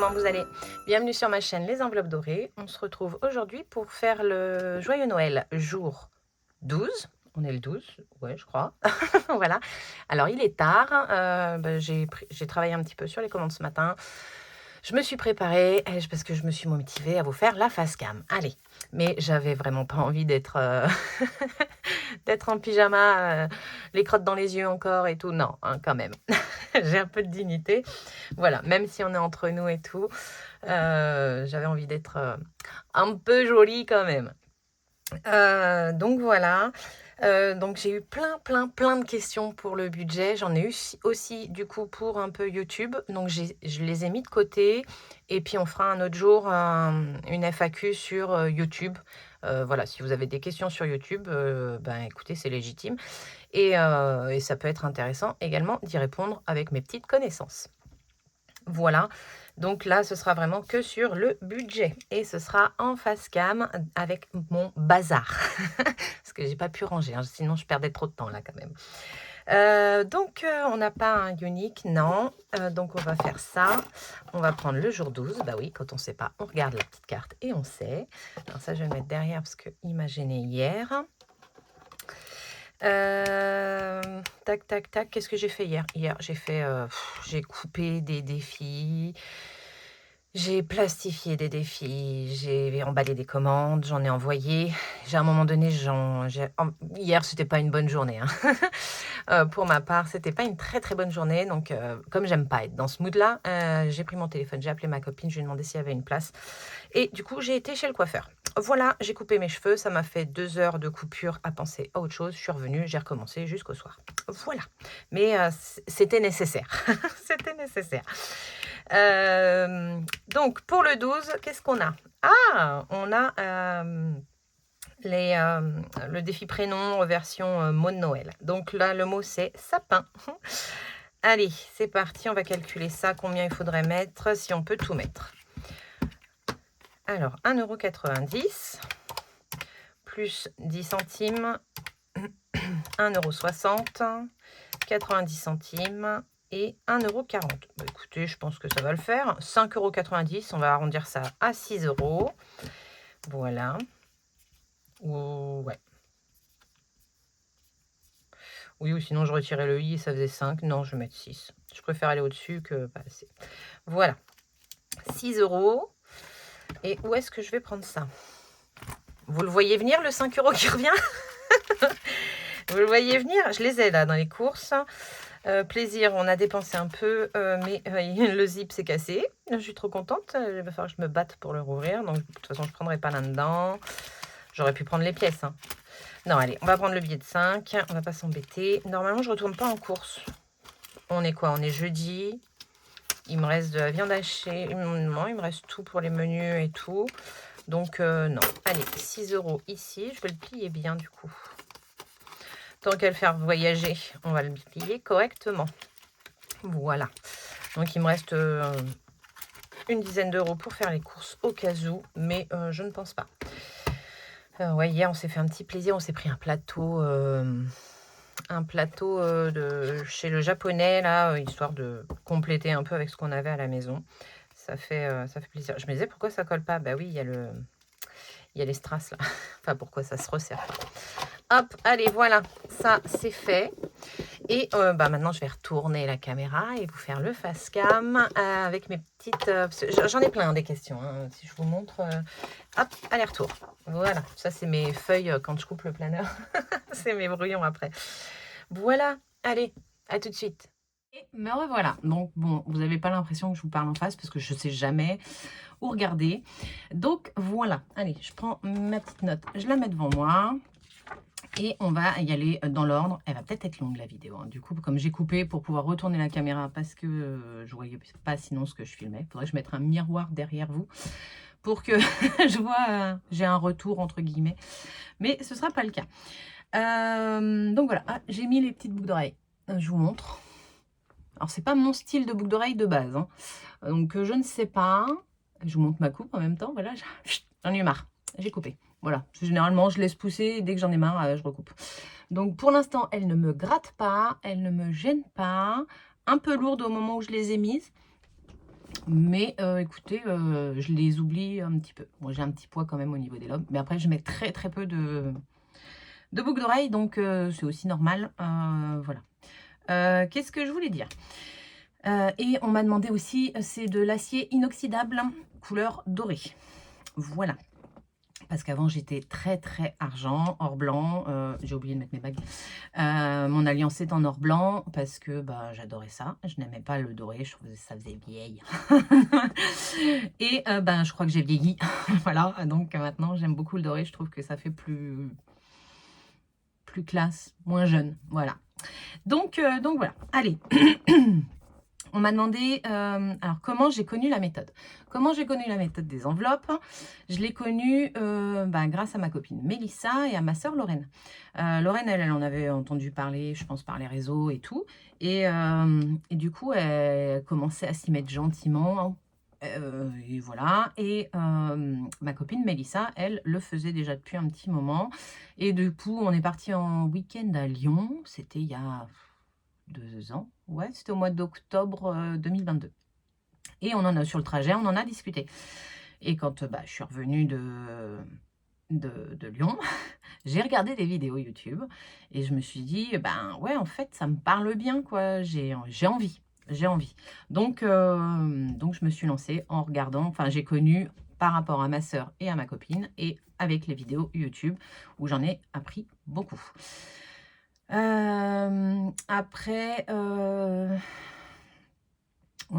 comment vous allez? Bienvenue sur ma chaîne Les Enveloppes Dorées. On se retrouve aujourd'hui pour faire le Joyeux Noël jour 12. On est le 12, ouais, je crois. Voilà. Alors, il est tard. J'ai travaillé un petit peu sur les commandes ce matin. Je me suis préparée parce que je me suis motivée à vous faire la face cam. Allez, mais j'avais vraiment pas envie d'être d'être en pyjama, les crottes dans les yeux encore et tout. Non, hein, quand même. J'ai un peu de dignité. Voilà, même si on est entre nous et tout, j'avais envie d'être un peu jolie quand même. Donc voilà. Donc j'ai eu plein de questions pour le budget. J'en ai eu aussi du coup pour un peu YouTube. Donc je les ai mis de côté. Et puis on fera un autre jour une FAQ sur YouTube. Voilà, si vous avez des questions sur YouTube, ben écoutez, c'est légitime. Et ça peut être intéressant également d'y répondre avec mes petites connaissances. Voilà, donc là, ce sera vraiment que sur le budget. Et ce sera en face cam avec mon bazar. Parce que j'ai pas pu ranger, hein, sinon je perdais trop de temps là quand même. On n'a pas un unique, non. Donc on va faire ça. On va prendre le jour 12. Bah oui, quand on ne sait pas, on regarde la petite carte et on sait. Alors ça, je vais le mettre derrière parce qu'il m'a gêné hier. Tac. Qu'est-ce que j'ai fait hier? Hier, j'ai coupé des défis. J'ai plastifié des défis, j'ai emballé des commandes, j'en ai envoyé. À un moment donné, hier, c'était pas une bonne journée, hein. Pour ma part, c'était pas une très bonne journée. Donc, comme j'aime pas être dans ce mood-là, j'ai pris mon téléphone, j'ai appelé ma copine, je lui ai demandé s'il y avait une place. Et du coup, j'ai été chez le coiffeur. Voilà, j'ai coupé mes cheveux, ça m'a fait 2 heures de coupure à penser à autre chose. Je suis revenue, j'ai recommencé jusqu'au soir. Voilà, mais c'était nécessaire. C'était nécessaire. Donc, pour le 12, qu'est-ce qu'on a? Ah, on a le défi prénom version mot de Noël. Donc là, le mot, c'est sapin. Allez, c'est parti. On va calculer ça. Combien il faudrait mettre si on peut tout mettre. Alors, 1,90 € plus 10 centimes, 1,60 €, 90 centimes et 1,40 €. Bah, écoutez, je pense que ça va le faire. 5,90 €, on va arrondir ça à 6 €. Voilà. Ouais. Oui, ou sinon je retirais le i et ça faisait 5. Non, je vais mettre 6. Je préfère aller au-dessus que pas assez. Voilà. 6 €. Et où est-ce que je vais prendre ça? Vous le voyez venir, le 5 € qui revient? Vous le voyez venir? Je les ai là dans les courses. Plaisir, on a dépensé un peu, mais le zip s'est cassé. Je suis trop contente. Il va falloir que je me batte pour le rouvrir. Donc, de toute façon, je ne prendrai pas là-dedans. J'aurais pu prendre les pièces, hein. Non, allez, on va prendre le billet de 5. On va pas s'embêter. Normalement, je ne retourne pas en course. On est quoi? On est jeudi. Il me reste de la viande hachée. Non, il me reste tout pour les menus et tout. Donc, non. Allez, 6 € ici. Je vais le plier bien, du coup. Tant qu'à le faire voyager, on va le plier correctement. Voilà. Donc, il me reste une dizaine d'euros pour faire les courses au cas où, mais je ne pense pas. Ouais, hier, on s'est fait un petit plaisir. On s'est pris un plateau de chez le japonais, là, histoire de compléter un peu avec ce qu'on avait à la maison. Ça fait plaisir. Je me disais, pourquoi ça colle pas? Bah oui, il y a les strass, là. Enfin, pourquoi ça se resserre? Hop, allez, voilà. Ça, c'est fait. Et maintenant, je vais retourner la caméra et vous faire le face cam avec mes petites... j'en ai plein des questions, hein, si je vous montre. Hop, aller-retour. Voilà, ça c'est mes feuilles quand je coupe le planeur. C'est mes brouillons après. Voilà, allez, à tout de suite. Et me revoilà. Donc bon, vous n'avez pas l'impression que je vous parle en face parce que je ne sais jamais où regarder. Donc voilà, allez, je prends ma petite note, je la mets devant moi. Et on va y aller dans l'ordre. Elle va peut-être être longue la vidéo, hein. Du coup, comme j'ai coupé pour pouvoir retourner la caméra parce que je ne voyais pas sinon ce que je filmais. Il faudrait que je mette un miroir derrière vous pour que je vois, j'ai un retour entre guillemets. Mais ce ne sera pas le cas. Donc voilà, j'ai mis les petites boucles d'oreilles. Je vous montre. Alors, c'est pas mon style de boucle d'oreille de base, hein. Donc, je ne sais pas. Je vous montre ma coupe en même temps. Voilà, j'en ai eu marre. J'ai coupé. Voilà, généralement, je laisse pousser et dès que j'en ai marre, je recoupe. Donc, pour l'instant, elle ne me gratte pas, elle ne me gêne pas. Un peu lourde au moment où je les ai mises. Mais écoutez, je les oublie un petit peu. Bon, j'ai un petit poids quand même au niveau des lobes, mais après je mets très très peu de boucles d'oreilles, donc c'est aussi normal. Voilà. Qu'est-ce que je voulais dire? Et on m'a demandé aussi, c'est de l'acier inoxydable, couleur dorée. Voilà. Parce qu'avant j'étais très très argent, or blanc, j'ai oublié de mettre mes bagues. Mon alliance est en or blanc parce que bah, j'adorais ça. Je n'aimais pas le doré, je trouvais que ça faisait vieille. Et ben, je crois que j'ai vieilli. Voilà, donc maintenant j'aime beaucoup le doré, je trouve que ça fait plus classe, moins jeune. Voilà. Donc voilà. Allez. On m'a demandé, alors comment j'ai connu la méthode. Comment j'ai connu la méthode des enveloppes? Je l'ai connue grâce à ma copine Mélissa et à ma sœur Lorraine. Lorraine, elle en avait entendu parler, je pense, par les réseaux et tout. Et du coup, elle commençait à s'y mettre gentiment. Et voilà. Et ma copine Mélissa, elle, le faisait déjà depuis un petit moment. Et du coup, on est parti en week-end à Lyon. C'était il y a 2 ans. Ouais, c'était au mois d'octobre 2022. Et on en a, sur le trajet, on en a discuté. Et quand je suis revenue de Lyon, j'ai regardé des vidéos YouTube et je me suis dit, ben ouais, en fait, ça me parle bien, quoi. J'ai envie. J'ai envie. Donc je me suis lancée en regardant, enfin, j'ai connu par rapport à ma sœur et à ma copine et avec les vidéos YouTube où j'en ai appris beaucoup. Après, on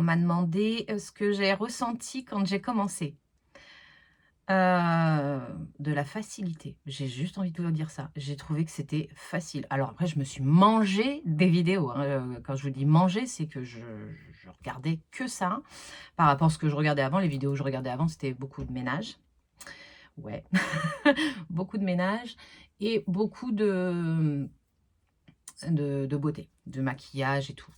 m'a demandé ce que j'ai ressenti quand j'ai commencé. De la facilité. J'ai juste envie de vous dire ça. J'ai trouvé que c'était facile. Alors après, je me suis mangé des vidéos, hein. Quand je vous dis manger, c'est que je regardais que ça. Par rapport à ce que je regardais avant, les vidéos que je regardais avant, c'était beaucoup de ménage. Ouais, beaucoup de ménage et beaucoup de beauté, de maquillage et tout.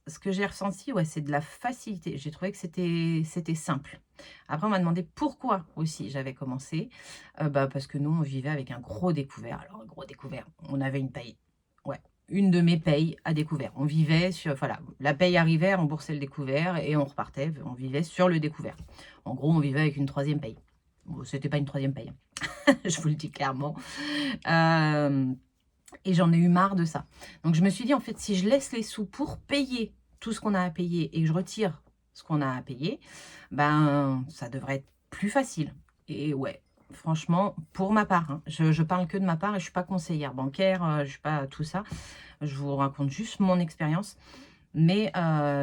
Ce que j'ai ressenti, ouais, c'est de la facilité. J'ai trouvé que c'était simple. Après, on m'a demandé pourquoi aussi j'avais commencé. Parce que nous, on vivait avec un gros découvert. Alors, un gros découvert, on avait une paye. Ouais, une de mes payes à découvert. On vivait sur, voilà, la paye arrivait, on remboursait le découvert et on repartait. On vivait sur le découvert. En gros, on vivait avec une troisième paye. Bon, c'était pas une troisième paye, hein. Je vous le dis clairement. Et j'en ai eu marre de ça. Donc je me suis dit, en fait, si je laisse les sous pour payer tout ce qu'on a à payer et que je retire ce qu'on a à payer, ben ça devrait être plus facile. Et ouais, franchement, pour ma part, hein, je parle que de ma part et je suis pas conseillère bancaire, je suis pas tout ça. Je vous raconte juste mon expérience. Mais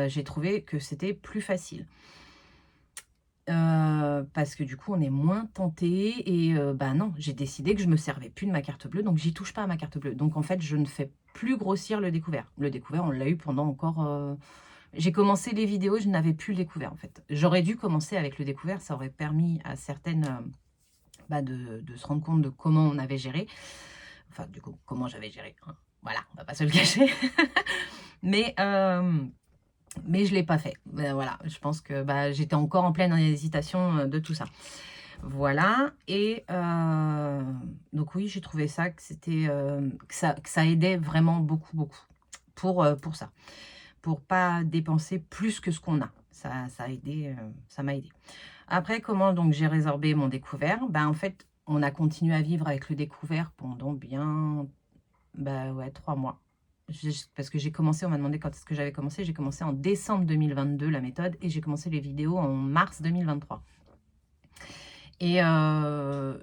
j'ai trouvé que c'était plus facile. Parce que du coup, on est moins tenté et non, j'ai décidé que je me servais plus de ma carte bleue, donc j'y touche pas à ma carte bleue. Donc en fait, je ne fais plus grossir le découvert. Le découvert, on l'a eu pendant encore, j'ai commencé les vidéos, je n'avais plus le découvert, en fait. J'aurais dû commencer avec le découvert, ça aurait permis à certaines, de se rendre compte de comment on avait géré. Enfin, du coup, comment j'avais géré, hein. Voilà, on va pas se le cacher. Mais je ne l'ai pas fait. Voilà, je pense que j'étais encore en pleine hésitation de tout ça. Voilà, et donc oui, j'ai trouvé ça que c'était que ça aidait vraiment beaucoup, beaucoup pour ça. Pour pas dépenser plus que ce qu'on a. Ça a aidé, ça m'a aidé. Après, comment donc j'ai résorbé mon découvert? En fait, on a continué à vivre avec le découvert pendant bien, 3 mois. Parce que j'ai commencé, on m'a demandé quand est-ce que j'avais commencé. J'ai commencé en décembre 2022 la méthode et j'ai commencé les vidéos en mars 2023. Et le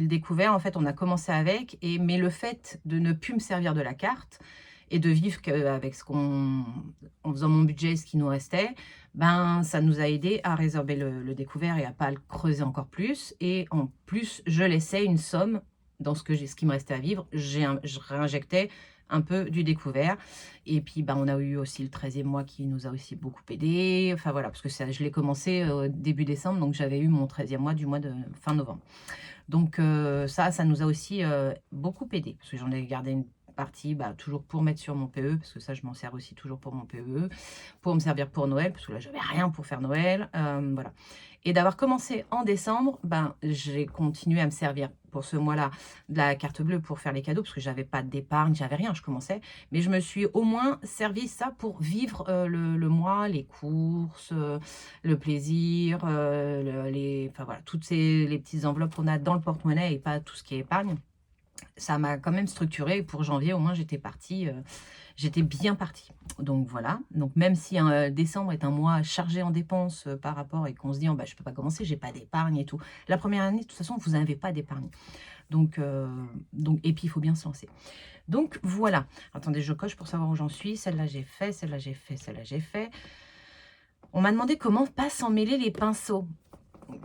découvert, en fait, on a commencé avec, mais le fait de ne plus me servir de la carte et de vivre qu'avec en faisant mon budget, ce qui nous restait, ça nous a aidé à résorber le découvert et à pas le creuser encore plus. Et en plus, je laissais une somme dans ce qui me restait à vivre. Je réinjectais un peu du découvert. Et puis, on a eu aussi le 13e mois qui nous a aussi beaucoup aidé. Enfin, voilà, parce que je l'ai commencé début décembre, donc j'avais eu mon 13e mois du mois de fin novembre. Donc, ça nous a aussi beaucoup aidé, parce que j'en ai gardé une partie toujours pour mettre sur mon PE, parce que ça, je m'en sers aussi toujours pour mon PE, pour me servir pour Noël, parce que là, j'avais rien pour faire Noël. Voilà. Et d'avoir commencé en décembre, j'ai continué à me servir pour ce mois-là de la carte bleue pour faire les cadeaux, parce que j'avais pas d'épargne, j'avais rien, je commençais. Mais je me suis au moins servi ça pour vivre le mois, les courses, le plaisir, enfin voilà, toutes les petites enveloppes qu'on a dans le porte-monnaie et pas tout ce qui est épargne. Ça m'a quand même structuré. Pour janvier, au moins, j'étais partie, j'étais bien partie. Donc voilà. Donc même si décembre est un mois chargé en dépenses par rapport et qu'on se dit, oh, bah, je peux pas commencer, j'ai pas d'épargne et tout. La première année, de toute façon, vous n'avez pas d'épargne. Donc, et puis, il faut bien se lancer. Donc voilà. Attendez, je coche pour savoir où j'en suis. Celle-là, j'ai fait, celle-là, j'ai fait, celle-là, j'ai fait. On m'a demandé comment pas s'en mêler les pinceaux.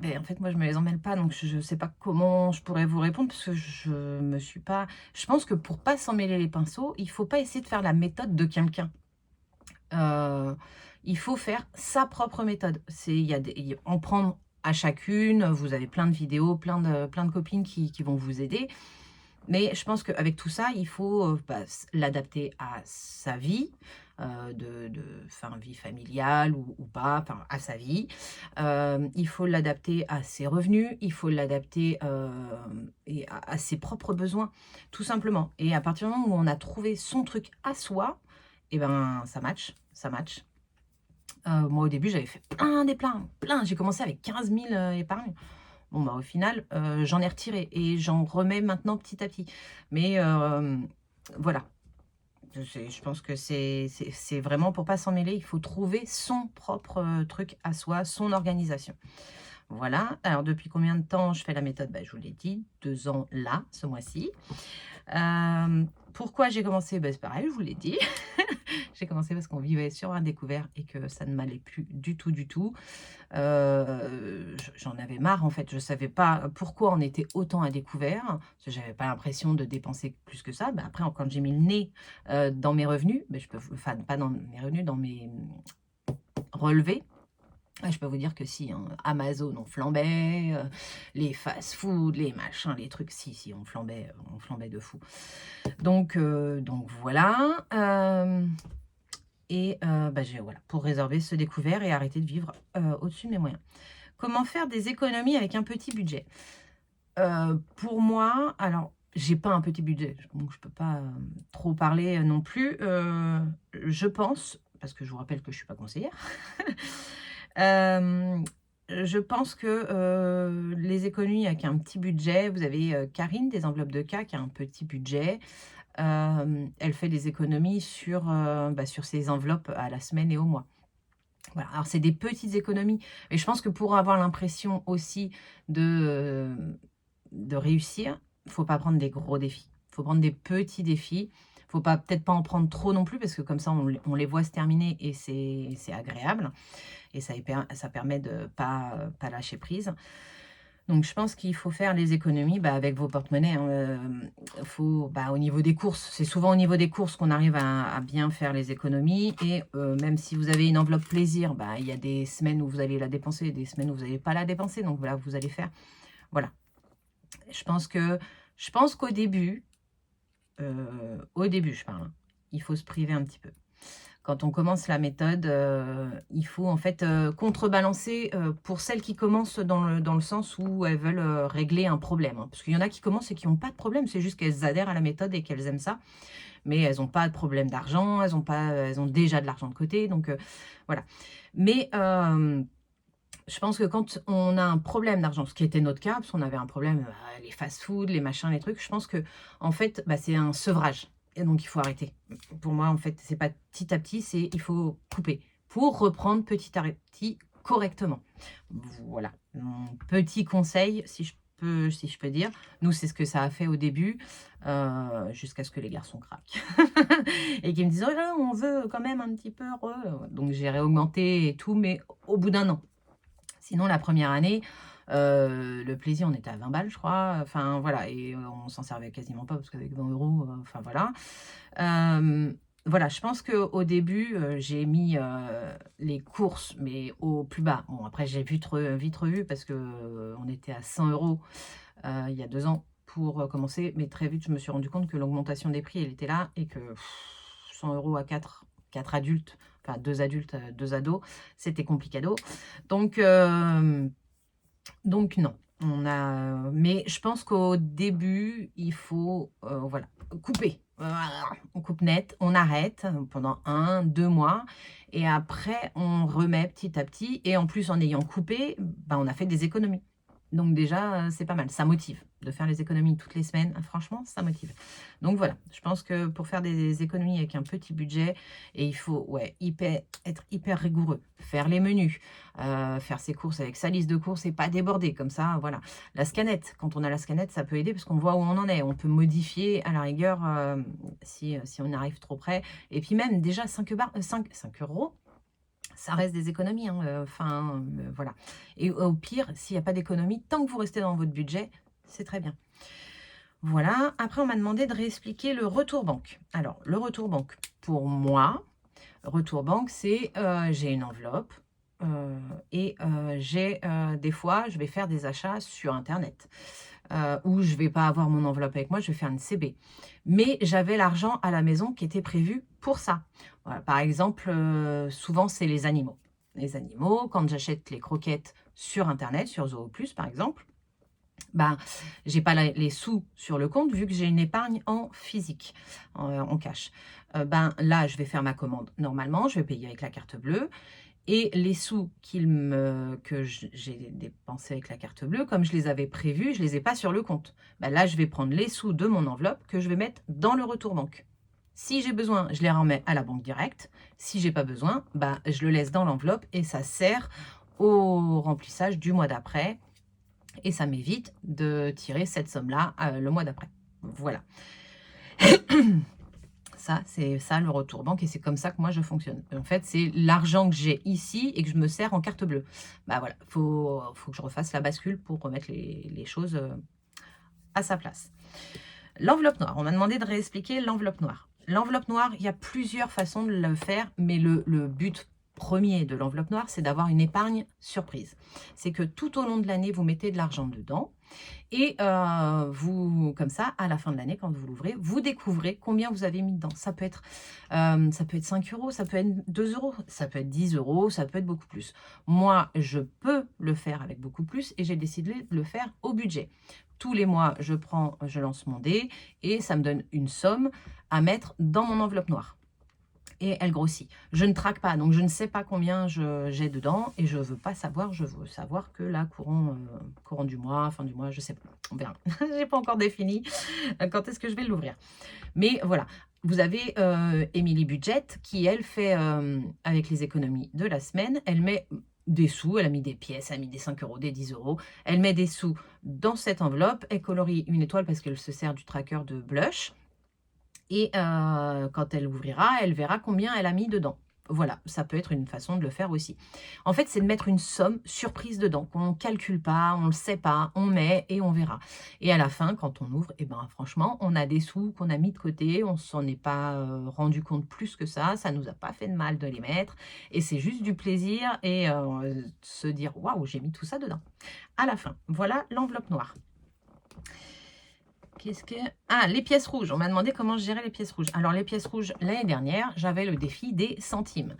Ben, en fait, moi, je me les emmêle pas, donc je ne sais pas comment je pourrais vous répondre, parce que je me suis pas... Je pense que pour pas s'en mêler les pinceaux, il faut pas essayer de faire la méthode de quelqu'un. Il faut faire sa propre méthode. En prendre à chacune, vous avez plein de vidéos, plein de copines qui vont vous aider. Mais je pense qu'avec tout ça, il faut l'adapter à sa vie, vie familiale ou pas, à sa vie. Il faut l'adapter à ses revenus, il faut l'adapter à ses propres besoins, tout simplement. Et à partir du moment où on a trouvé son truc à soi, et ben ça match, ça match. Moi, au début, j'avais fait plein. J'ai commencé avec 15 000 épargnes. Bon, bah, au final, j'en ai retiré et j'en remets maintenant petit à petit. Mais voilà, je pense que c'est vraiment pour pas s'en mêler. Il faut trouver son propre truc à soi, son organisation. Voilà. Alors, depuis combien de temps je fais la méthode? Bah, je vous l'ai dit, 2 ans là, ce mois-ci. Pourquoi j'ai commencé? Bah, c'est pareil, je vous l'ai dit. J'ai commencé parce qu'on vivait sur un découvert et que ça ne m'allait plus du tout, du tout. J'en avais marre, en fait. Je ne savais pas pourquoi on était autant à découvert. Parce que j'avais pas l'impression de dépenser plus que ça. Après, quand j'ai mis le nez dans mes revenus, enfin, pas dans mes revenus, dans mes relevés, je peux vous dire que si, hein, Amazon, on flambait, les fast-food, les machins, les trucs, si, on flambait de fou. Donc voilà. Voilà, pour résorber ce découvert et arrêter de vivre au-dessus de mes moyens. Comment faire des économies avec un petit budget? Pour moi, alors, j'ai pas un petit budget, donc je peux pas trop parler non plus. Je pense, parce que je vous rappelle que je suis pas conseillère, je pense que les économies avec un petit budget, vous avez Karine des enveloppes de cas qui a un petit budget. Elle fait des économies sur ses enveloppes à la semaine et au mois. Voilà, alors c'est des petites économies, mais je pense que pour avoir l'impression aussi de réussir, il ne faut pas prendre des gros défis. Il faut prendre des petits défis. Il ne faut peut-être pas en prendre trop non plus, parce que comme ça, on les voit se terminer et c'est agréable. Et ça permet de ne pas lâcher prise. Donc, je pense qu'il faut faire les économies avec vos porte-monnaies. Au niveau des courses, c'est souvent au niveau des courses qu'on arrive à bien faire les économies. Et même si vous avez une enveloppe plaisir, il y a des semaines où vous allez la dépenser et des semaines où vous n'allez pas la dépenser. Donc, voilà, vous allez faire. Voilà. Je pense qu'au début, je parle, hein, il faut se priver un petit peu. Quand on commence la méthode, il faut en fait contrebalancer pour celles qui commencent dans le sens où elles veulent régler un problème. Hein. Parce qu'il y en a qui commencent et qui n'ont pas de problème, c'est juste qu'elles adhèrent à la méthode et qu'elles aiment ça. Mais elles n'ont pas de problème d'argent, elles ont déjà de l'argent de côté, donc voilà. Mais je pense que quand on a un problème d'argent, ce qui était notre cas, parce qu'on avait un problème, les fast-food, les machins, les trucs, je pense que en fait, c'est un sevrage. Et donc, il faut arrêter. Pour moi, en fait, c'est pas petit à petit, il faut couper pour reprendre petit à petit correctement. Voilà, mon petit conseil, si je peux dire. Nous, c'est ce que ça a fait au début, jusqu'à ce que les garçons craquent. Et qu'ils me disent, oh là, on veut quand même un petit peu. Donc, j'ai réaugmenté et tout, mais au bout d'un an. Sinon, la première année, le plaisir, on était à 20 balles, je crois. Enfin, voilà. Et on s'en servait quasiment pas parce qu'avec 20 euros, enfin, voilà. Voilà, je pense qu'au début, j'ai mis les courses, mais au plus bas. Bon, après, j'ai vite revu parce qu'on était à 100 euros il y a 2 ans pour commencer. Mais très vite, je me suis rendu compte que l'augmentation des prix, elle était là et que 100 euros à 4 adultes, enfin 2 adultes, 2 ados, c'était complicado. Donc non. Mais je pense qu'au début, il faut, voilà, couper. On coupe net, on arrête pendant 1, 2 mois et après on remet petit à petit et en plus en ayant coupé, bah, on a fait des économies. Donc déjà, c'est pas mal. Ça motive de faire les économies toutes les semaines. Franchement, ça motive. Donc voilà, je pense que pour faire des économies avec un petit budget, et il faut ouais, être hyper rigoureux. Faire les menus, faire ses courses avec sa liste de courses et pas déborder. Comme ça, voilà. La scanette, quand on a la scanette, ça peut aider parce qu'on voit où on en est. On peut modifier à la rigueur si on arrive trop près. Et puis même déjà 5 euros, ça reste des économies, hein, voilà. Et au pire, s'il n'y a pas d'économie, tant que vous restez dans votre budget, c'est très bien. Voilà. Après, on m'a demandé de réexpliquer le retour banque. Alors, le retour banque, pour moi, retour banque, c'est j'ai une enveloppe j'ai des fois, je vais faire des achats sur Internet où je ne vais pas avoir mon enveloppe avec moi, je vais faire une CB. Mais j'avais l'argent à la maison qui était prévu pour ça. Voilà, par exemple, souvent, c'est les animaux. Les animaux, quand j'achète les croquettes sur Internet, sur Zooplus par exemple, ben, j'ai pas les sous sur le compte vu que j'ai une épargne en physique, en cash. Ben, là, je vais faire ma commande normalement, je vais payer avec la carte bleue et les sous que j'ai dépensés avec la carte bleue, comme je les avais prévus, je les ai pas sur le compte. Ben, là, je vais prendre les sous de mon enveloppe que je vais mettre dans le retour banque. Si j'ai besoin, je les remets à la banque directe. Si j'ai pas besoin, ben, je le laisse dans l'enveloppe et ça sert au remplissage du mois d'après et ça m'évite de tirer cette somme-là le mois d'après. Voilà. Ça, c'est ça le retour banque et c'est comme ça que moi je fonctionne. En fait, c'est l'argent que j'ai ici et que je me sers en carte bleue. Bah voilà, faut que je refasse la bascule pour remettre les choses à sa place. L'enveloppe noire, on m'a demandé de réexpliquer l'enveloppe noire. L'enveloppe noire, il y a plusieurs façons de le faire, mais le but premier de l'enveloppe noire, c'est d'avoir une épargne surprise. C'est que tout au long de l'année, vous mettez de l'argent dedans et vous, comme ça, à la fin de l'année, quand vous l'ouvrez, vous découvrez combien vous avez mis dedans. Ça peut être 5 euros, ça peut être 2 euros, ça peut être 10 euros, ça peut être beaucoup plus. Moi, je peux le faire avec beaucoup plus et j'ai décidé de le faire au budget. Tous les mois, je lance mon dé et ça me donne une somme à mettre dans mon enveloppe noire. Et elle grossit. Je ne traque pas, donc je ne sais pas combien j'ai dedans et je ne veux pas savoir. Je veux savoir que là, courant du mois, fin du mois, je ne sais pas. On verra. Je n'ai pas encore défini quand est-ce que je vais l'ouvrir. Mais voilà, vous avez Émilie Budget qui, elle, fait avec les économies de la semaine, elle met des sous, elle a mis des pièces, elle a mis des 5 euros, des 10 euros. Elle met des sous dans cette enveloppe, elle colorie une étoile parce qu'elle se sert du tracker de blush. Et quand elle ouvrira, elle verra combien elle a mis dedans. Voilà, ça peut être une façon de le faire aussi. En fait, c'est de mettre une somme surprise dedans, qu'on ne calcule pas, on ne le sait pas, on met et on verra. Et à la fin, quand on ouvre, eh ben, franchement, on a des sous qu'on a mis de côté, on ne s'en est pas rendu compte plus que ça ne nous a pas fait de mal de les mettre. Et c'est juste du plaisir et se dire, waouh, j'ai mis tout ça dedans. À la fin, voilà l'enveloppe noire. Ah, les pièces rouges. On m'a demandé comment je gérais les pièces rouges. Alors, les pièces rouges, l'année dernière, j'avais le défi des centimes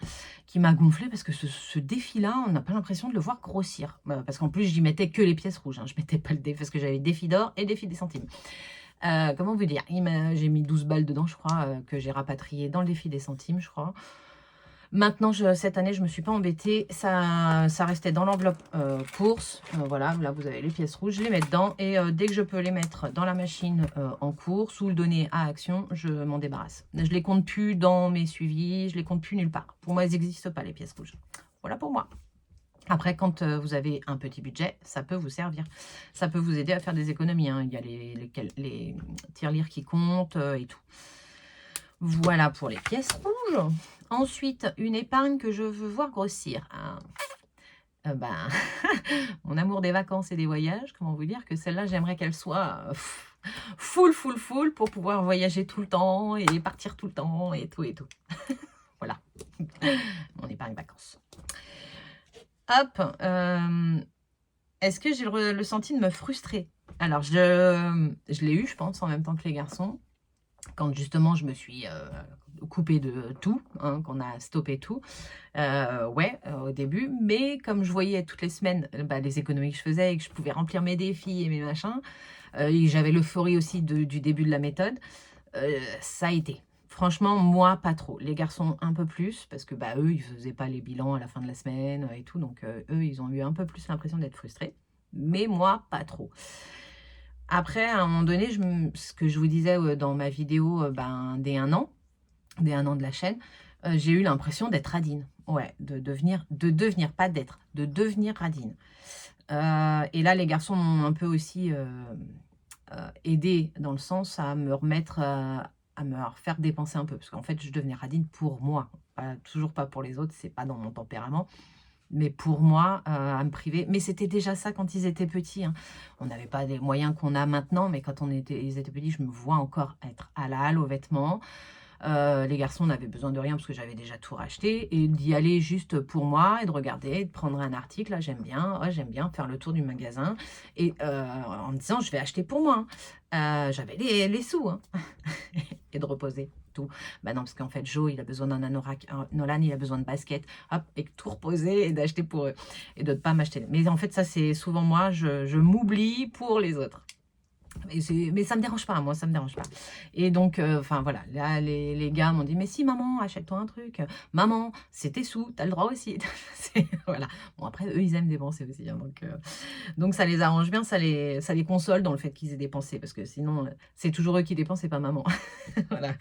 qui m'a gonflé parce que ce défi-là, on n'a pas l'impression de le voir grossir. Parce qu'en plus, j'y mettais que les pièces rouges. Hein. Je ne mettais pas le défi parce que j'avais défi d'or et défi des centimes. Comment vous dire? J'ai mis 12 balles dedans, je crois, que j'ai rapatrié dans le défi des centimes, je crois. Maintenant, cette année, je ne me suis pas embêtée. Ça restait dans l'enveloppe course. Voilà, là, vous avez les pièces rouges. Je les mets dedans. Et dès que je peux les mettre dans la machine en course ou le donner à Action, je m'en débarrasse. Je ne les compte plus dans mes suivis. Je ne les compte plus nulle part. Pour moi, elles n'existent pas, les pièces rouges. Voilà pour moi. Après, quand vous avez un petit budget, ça peut vous servir. Ça peut vous aider à faire des économies. Hein. Il y a les tirelires qui comptent et tout. Voilà pour les pièces rouges. Ensuite, une épargne que je veux voir grossir. Mon amour des vacances et des voyages, comment vous dire que celle-là, j'aimerais qu'elle soit full pour pouvoir voyager tout le temps et partir tout le temps et tout et tout. Voilà, mon épargne vacances. Hop, est-ce que j'ai le senti de me frustrer? Alors, je l'ai eu, je pense, en même temps que les garçons. quand justement je me suis coupée de tout, hein, qu'on a stoppé tout, ouais, au début. Mais comme je voyais toutes les semaines bah, les économies que je faisais et que je pouvais remplir mes défis et mes machins, et j'avais l'euphorie aussi du début de la méthode, ça a été. Franchement, moi, pas trop. Les garçons, un peu plus, parce que bah, eux, ils faisaient pas les bilans à la fin de la semaine et tout. Donc, eux, ils ont eu un peu plus l'impression d'être frustrés. Mais moi, pas trop. Après, à un moment donné, ce que je vous disais dans ma vidéo ben, des 1 an de la chaîne, j'ai eu l'impression d'être radine. Ouais, de devenir, pas d'être, de devenir radine. Et là, les garçons m'ont un peu aussi aidé dans le sens à me remettre, à me faire dépenser un peu. Parce qu'en fait, je devenais radine pour moi. Toujours pas pour les autres, c'est pas dans mon tempérament. Mais pour moi, à me priver. Mais c'était déjà ça quand ils étaient petits, hein. On n'avait pas les moyens qu'on a maintenant, mais quand ils étaient petits, je me vois encore être à la halle aux vêtements. Les garçons n'avaient besoin de rien parce que j'avais déjà tout racheté. Et d'y aller juste pour moi et de regarder, de prendre un article. Là, j'aime bien, ouais, j'aime bien faire le tour du magasin. Et en me disant, je vais acheter pour moi, hein. J'avais les sous, hein. Et de reposer tout. Bah non, parce qu'en fait, Joe, il a besoin d'un anorak, Nolan, il a besoin de baskets, hop, et de tout reposer et d'acheter pour eux. Et de ne pas m'acheter. Mais en fait, ça, c'est souvent moi, je m'oublie pour les autres. Mais ça me dérange pas, moi, ça me dérange pas. Et donc, enfin voilà, là, les gars m'ont dit, mais si, maman, achète-toi un truc. Maman, c'est tes sous, t'as le droit aussi. Voilà. Bon, après, eux, ils aiment dépenser aussi. Hein, donc, ça les arrange bien, ça les console dans le fait qu'ils aient dépensé, parce que sinon, c'est toujours eux qui dépensent et pas maman. Voilà.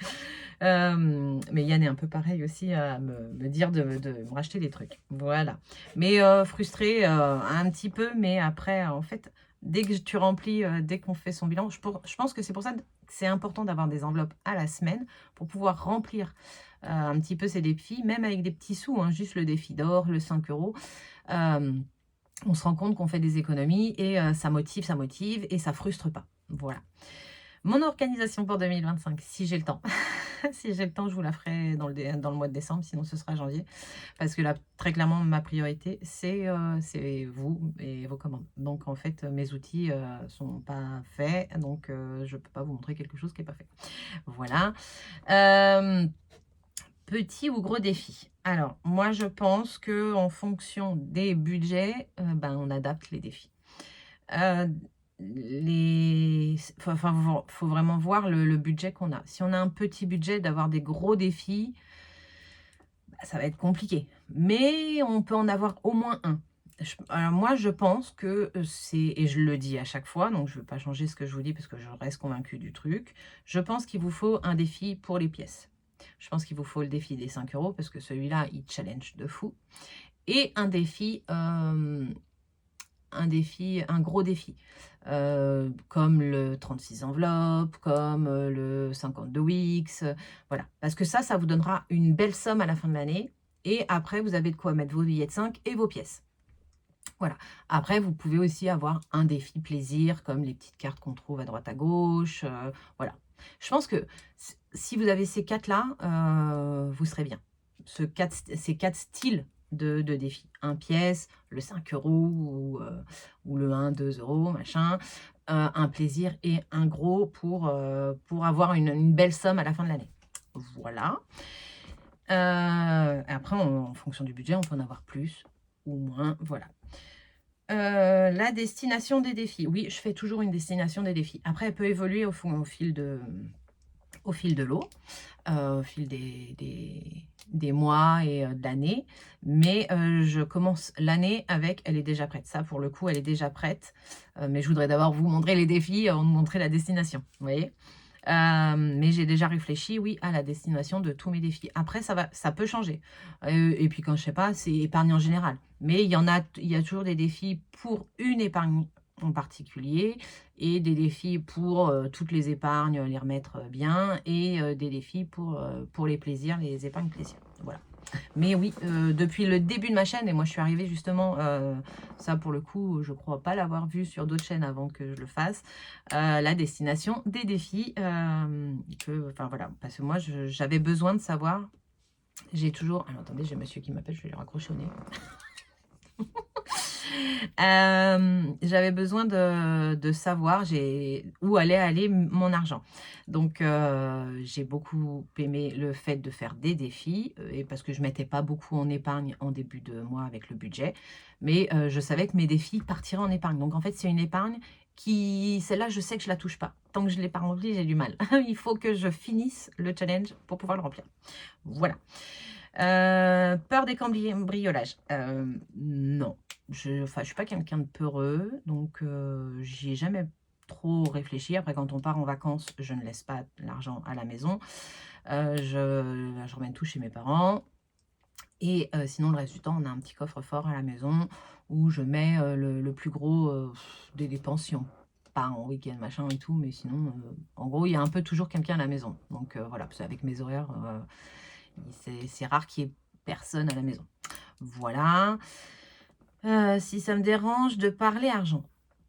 Mais Yann est un peu pareil aussi à me dire de me racheter des trucs. Voilà. Mais frustré un petit peu, mais après, en fait, dès que tu remplis, dès qu'on fait son bilan, je pense que c'est pour ça que c'est important d'avoir des enveloppes à la semaine pour pouvoir remplir un petit peu ces défis, même avec des petits sous, hein, juste le défi d'or, le 5 €. On se rend compte qu'on fait des économies et ça motive et ça frustre pas. Voilà. Mon organisation pour 2025, si j'ai le temps. Si j'ai le temps, je vous la ferai dans le mois de décembre, sinon ce sera janvier. Parce que là, très clairement, ma priorité, c'est vous et vos commandes. Donc, en fait, mes outils sont pas faits, donc je ne peux pas vous montrer quelque chose qui n'est pas fait. Voilà. Petit ou gros défi. Alors, moi, je pense qu'en fonction des budgets, ben, on adapte les défis. Faut vraiment voir le budget qu'on a. Si on a un petit budget, d'avoir des gros défis, bah, ça va être compliqué. Mais on peut en avoir au moins un. Alors moi, je pense que c'est, et je le dis à chaque fois, donc je ne veux pas changer ce que je vous dis parce que je reste convaincue du truc, je pense qu'il vous faut un défi pour les pièces. Je pense qu'il vous faut le défi des 5 € parce que celui-là, il challenge de fou. Et un défi, un gros défi, comme le 36 enveloppes, comme le 52 Wix, voilà. Parce que ça vous donnera une belle somme à la fin de l'année. Et après, vous avez de quoi mettre vos billets de 5 et vos pièces. Voilà. Après, vous pouvez aussi avoir un défi plaisir, comme les petites cartes qu'on trouve à droite à gauche. Voilà. Je pense que si vous avez ces 4-là, vous serez bien. Ces 4 styles de défis. Un pièce, le 5 € ou le 1, 2 €, machin. Un plaisir et un gros pour avoir une belle somme à la fin de l'année. Voilà. Après, en fonction du budget, on peut en avoir plus ou moins. Voilà. La destination des défis. Oui, je fais toujours une destination des défis. Après, elle peut évoluer au fil de l'eau, au fil des mois et de l'année. Mais je commence l'année avec, elle est déjà prête. Ça, pour le coup, elle est déjà prête. Mais je voudrais d'abord vous montrer les défis avant de montrer la destination. Vous voyez ? Mais j'ai déjà réfléchi, oui, à la destination de tous mes défis. Après, ça peut changer. Et puis, quand je sais pas, c'est épargne en général. Mais il y a toujours des défis pour une épargne en particulier et des défis pour toutes les épargnes, les remettre bien et des défis pour les plaisirs, les épargnes plaisirs. Voilà. Mais oui, depuis le début de ma chaîne, et moi je suis arrivée justement, ça pour le coup, je crois pas l'avoir vu sur d'autres chaînes avant que je le fasse, la destination des défis, enfin voilà, parce que moi j'avais besoin de savoir, j'ai toujours, alors attendez, j'ai monsieur qui m'appelle, je vais lui raccrocher au nez. J'avais besoin de savoir où allait aller mon argent. Donc, j'ai beaucoup aimé le fait de faire des défis, et parce que je mettais pas beaucoup en épargne en début de mois avec le budget. Mais, je savais que mes défis partiraient en épargne. Donc en fait, c'est une épargne qui celle-là, je sais que je la touche pas. Tant que je l'ai pas remplie, j'ai du mal. Il faut que je finisse le challenge pour pouvoir le remplir. Voilà. Peur des cambriolages? Non. Enfin, je suis pas quelqu'un de peureux, donc j'y ai jamais trop réfléchi. Après, quand on part en vacances, je ne laisse pas l'argent à la maison. Je ramène tout chez mes parents et sinon le reste du temps, on a un petit coffre-fort à la maison où je mets, le plus gros, des dépenses si on part en week-end, machin et tout, mais sinon, en gros, il y a un peu toujours quelqu'un à la maison. Donc voilà, parce qu'avec mes horaires, c'est rare qu'il y ait personne à la maison. Voilà. Si ça me dérange de parler argent?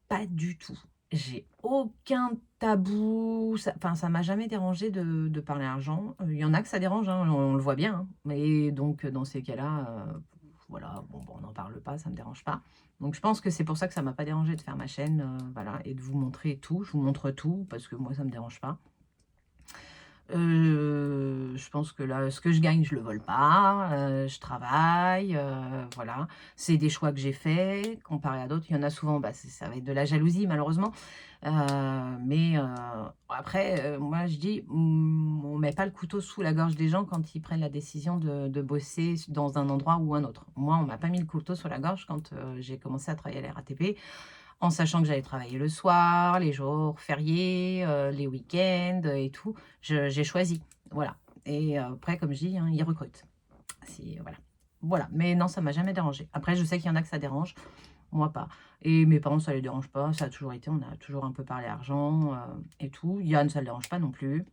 Pas du tout. J'ai aucun tabou, enfin, ça m'a jamais dérangé de parler argent. Il y en a que ça dérange, hein, on le voit bien, hein. Mais donc dans ces cas-là, voilà, bon, on n'en parle pas, ça me dérange pas. Donc je pense que c'est pour ça que ça m'a pas dérangé de faire ma chaîne, voilà, et de vous montrer tout. Je vous montre tout parce que moi, ça me dérange pas. Je pense que là, ce que je gagne, je le vole pas, je travaille, voilà. C'est des choix que j'ai faits comparé à d'autres. Il y en a souvent, bah, ça va être de la jalousie malheureusement, heu, mais après, moi je dis, on met pas le couteau sous la gorge des gens quand ils prennent la décision de bosser dans un endroit ou un autre. Moi, on m'a pas mis le couteau sous la gorge quand, j'ai commencé à travailler à la RATP. En sachant que j'allais travailler le soir, les jours fériés, les week-ends, et tout. J'ai choisi, voilà. Et après, comme je dis, hein, ils recrutent. Si, voilà. Voilà, mais non, ça m'a jamais dérangé. Après, je sais qu'il y en a que ça dérange, moi pas. Et mes parents, ça les dérange pas, ça a toujours été, on a toujours un peu parlé argent, et tout. Yann, ça le dérange pas non plus.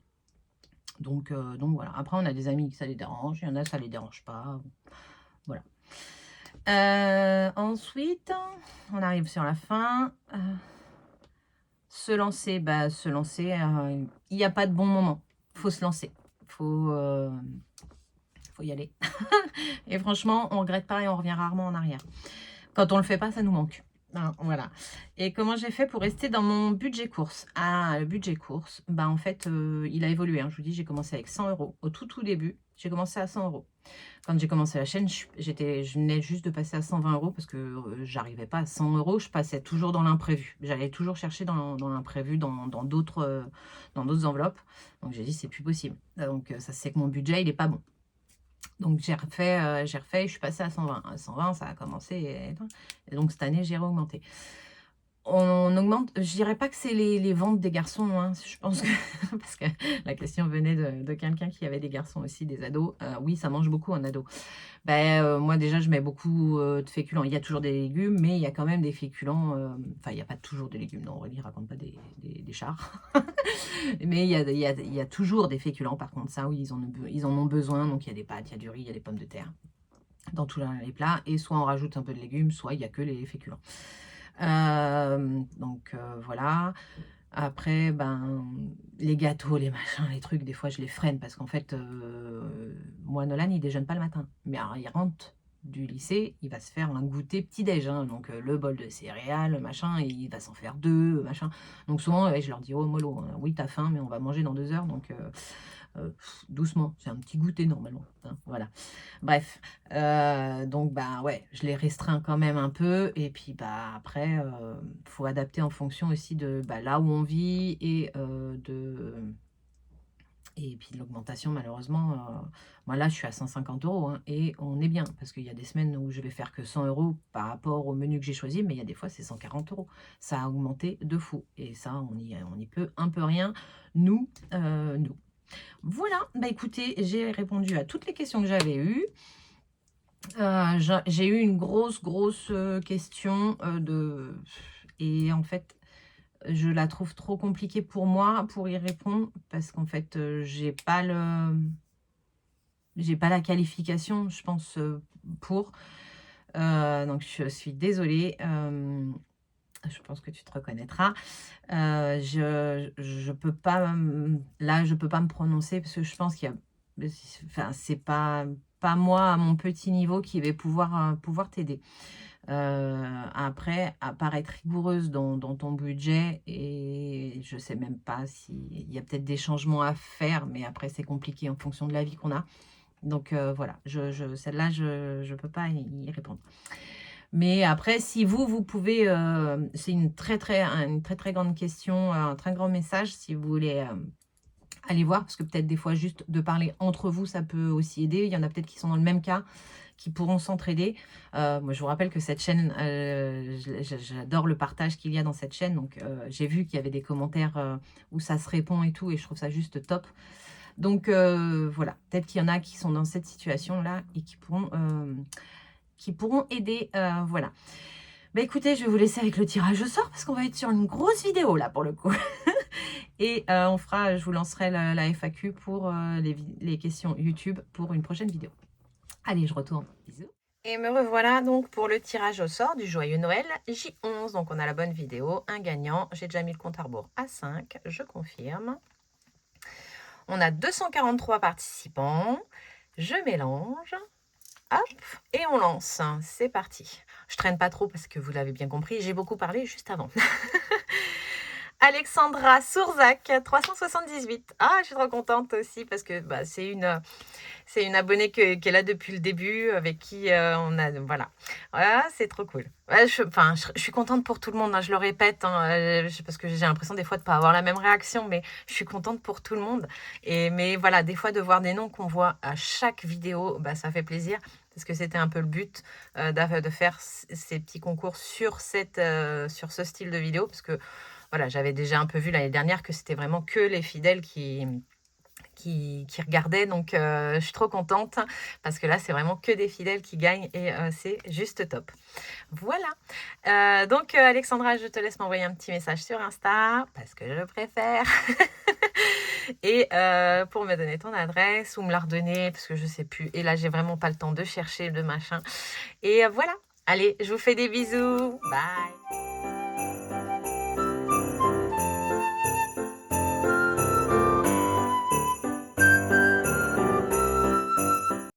Donc voilà. Après, on a des amis que ça les dérange, il y en a, ça les dérange pas. Voilà. Ensuite, on arrive sur la fin. Se lancer, bah, se lancer, il n'y a pas de bon moment. Faut se lancer. Faut, faut y aller. Et franchement, on regrette pas et on revient rarement en arrière. Quand on le fait pas, ça nous manque. Hein, voilà. Et comment j'ai fait pour rester dans mon budget course? Ah, le budget course, bah, en fait, il a évolué, hein. Je vous dis, j'ai commencé avec 100 €. Au tout début, j'ai commencé à 100 €. Quand j'ai commencé la chaîne, je venais juste de passer à 120 € parce que j'arrivais pas à 100 €. Je passais toujours dans l'imprévu. J'allais toujours chercher dans l'imprévu, dans d'autres enveloppes. Donc j'ai dit, c'est plus possible. Donc ça, c'est que mon budget, il est pas bon. Donc j'ai refait, et je suis passée à 120. À 120, ça a commencé. Et donc cette année, j'ai réaugmenté. On augmente, je dirais pas que c'est les ventes des garçons, hein, je pense que parce que la question venait de quelqu'un qui avait des garçons aussi, des ados. Oui, ça mange beaucoup un ado. Moi déjà, je mets beaucoup, de féculents. Il y a toujours des légumes, mais il y a quand même des féculents, enfin, il y a pas toujours des légumes, non, Aurélie raconte pas des chars. Mais il y a toujours des féculents, par contre, ça, oui, ils en ont besoin, donc il y a des pâtes, il y a du riz, il y a des pommes de terre dans tous les plats, et soit on rajoute un peu de légumes, soit il y a que les féculents. Voilà. Après, ben, les gâteaux, les machins, les trucs, des fois, je les freine parce qu'en fait, moi, Nolan, il déjeune pas le matin. Mais alors, il rentre du lycée, il va se faire un goûter petit-déj, hein, donc le bol de céréales, machin, et il va s'en faire 2, machin. Donc souvent, ouais, je leur dis: «Oh mollo, hein, oui, t'as faim, mais on va manger dans 2 heures, donc doucement, c'est un petit goûter normalement», hein, voilà. Bref, donc bah, ouais, je les restreins quand même un peu et puis, bah, après, faut adapter en fonction aussi de, bah, là où on vit et puis de l'augmentation malheureusement, moi là, je suis à 150 € hein, et on est bien parce qu'il y a des semaines où je vais faire que 100 € par rapport au menu que j'ai choisi, mais il y a des fois, c'est 140 €. Ça a augmenté de fou et ça, on y peut un peu rien, nous. Voilà, bah, écoutez, j'ai répondu à toutes les questions que j'avais eues. J'ai eu une grosse, question, et en fait, je la trouve trop compliquée pour moi, pour y répondre parce qu'en fait, j'ai pas la qualification, je pense, pour. Donc je suis désolée, je pense que tu te reconnaîtras. Je peux pas, là, je peux pas me prononcer parce que je pense qu'il y a enfin, c'est pas moi, à mon petit niveau, qui vais pouvoir t'aider. Après, à part être rigoureuse dans ton budget, et je sais même pas s'il y a peut-être des changements à faire, mais après c'est compliqué en fonction de la vie qu'on a. Donc voilà, celle-là, je peux pas y répondre. Mais après, si vous pouvez, c'est une très très grande question, un très grand message, si vous voulez aller voir, parce que peut-être des fois juste de parler entre vous, ça peut aussi aider. Il y en a peut-être qui sont dans le même cas, qui pourront s'entraider. Moi, je vous rappelle que cette chaîne, j'adore le partage qu'il y a dans cette chaîne. Donc, j'ai vu qu'il y avait des commentaires où ça se répond et tout, et je trouve ça juste top. Donc, voilà, peut-être qu'il y en a qui sont dans cette situation-là et qui pourront aider. Voilà. Bah écoutez, je vais vous laisser avec le tirage au sort parce qu'on va être sur une grosse vidéo là pour le coup. Et je vous lancerai la FAQ pour les questions YouTube pour une prochaine vidéo. Allez, je retourne. Bisous. Et me revoilà donc pour le tirage au sort du Joyeux Noël J11. Donc on a la bonne vidéo, un gagnant. J'ai déjà mis le compte à rebours à 5, je confirme. On a 243 participants. Je mélange. Hop, et on lance. C'est parti. Je traîne pas trop parce que vous l'avez bien compris, j'ai beaucoup parlé juste avant. Alexandra Sourzac, 378. Ah, je suis trop contente aussi parce que bah, c'est une abonnée qui est là depuis le début, avec qui on a... Voilà, voilà, c'est trop cool. Ouais, je suis contente pour tout le monde, hein, je le répète, hein, parce que j'ai l'impression des fois de ne pas avoir la même réaction, mais je suis contente pour tout le monde. Mais voilà, des fois de voir des noms qu'on voit à chaque vidéo, bah, ça fait plaisir. Parce que c'était un peu le but de faire ces petits concours sur ce style de vidéo. Parce que voilà, j'avais déjà un peu vu l'année dernière que c'était vraiment que les fidèles qui regardaient. Donc, je suis trop contente parce que là, c'est vraiment que des fidèles qui gagnent et c'est juste top. Voilà. Donc, Alexandra, je te laisse m'envoyer un petit message sur Insta parce que je préfère. Et pour me donner ton adresse ou me la redonner parce que je sais plus. Et là, j'ai vraiment pas le temps de chercher de machin. Et voilà. Allez, je vous fais des bisous. Bye.